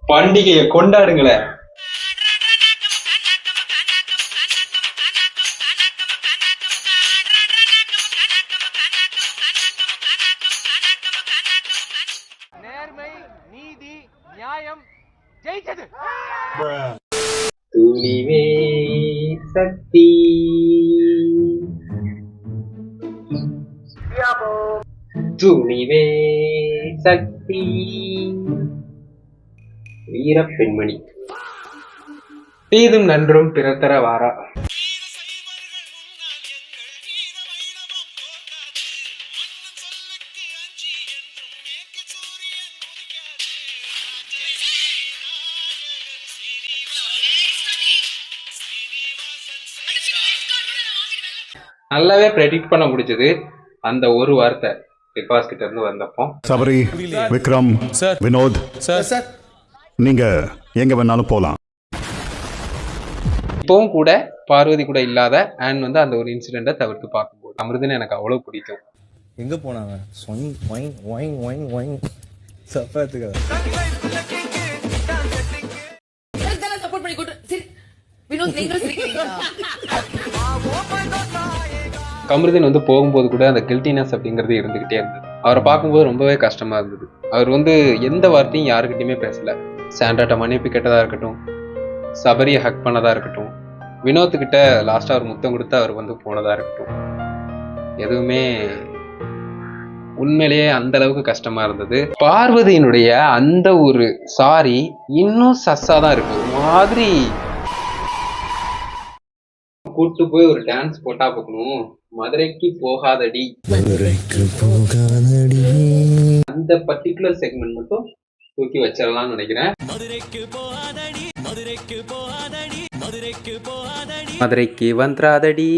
பண்டிகையை கொண்டாடுங்களேன். நேர்மை, நீதி, நியாயம் ஜெயிச்சது. துணிவே சக்தி, துணிவே சக்தி, வீர பெண்மணி, தீதும் நன்றும் பிறத்தர வாரா. நல்லாவே ப்ரெடிக்ட் பண்ண முடிஞ்சது அந்த ஒரு வார்த்தை பிக் பாஸ் கிட்ட இருந்து வந்தப்போ. சபரி, விக்ரம், வினோத் சார், நீங்க எங்க வேணாலும் போலாம். இப்பவும் கூட பார்வதி கூட இல்லாத அண்ட் வந்து அந்த ஒரு இன்சிடென்ட்டை தவிர்த்து பார்க்கும்போது அமிர்தன் எனக்கு அவ்வளவு பிடிக்கும். எங்க போனாங்க கமருதீன் வந்து போகும்போது கூட அந்த கில்ட்டினஸ் அப்படிங்கிறது இருந்துகிட்டே இருந்தது. அவரை பார்க்கும்போது ரொம்பவே கஷ்டமா இருந்தது. அவர் வந்து எந்த வார்த்தையும் யாருக்கிட்டையுமே பேசல. சாண்டாட்ட மன்னிப்பு கேட்டதா இருக்கட்டும், சபரியை ஹக் பண்ணதா இருக்கட்டும், வினோத்துக்கிட்ட லாஸ்டா ஒரு முத்தம் கொடுத்து அவர் வந்து போனதா இருக்கட்டும், எதுவுமே உண்மையிலேயே அந்த அளவுக்கு கஷ்டமா இருந்தது. பார்வதியினுடைய அந்த ஒரு சாரி இன்னும் சஸ்ஸாதான் இருக்கு. மாதிரி கூட்டு போய் ஒரு டான்ஸ் போட்டா போகணும், மதுரைக்கு போகாதடி, அந்த பர்டிகுலர் செக்மெண்ட் மட்டும் தூக்கி வச்சிடலாம்னு நினைக்கிறேன். மதுரைக்கு வந்துராதடி,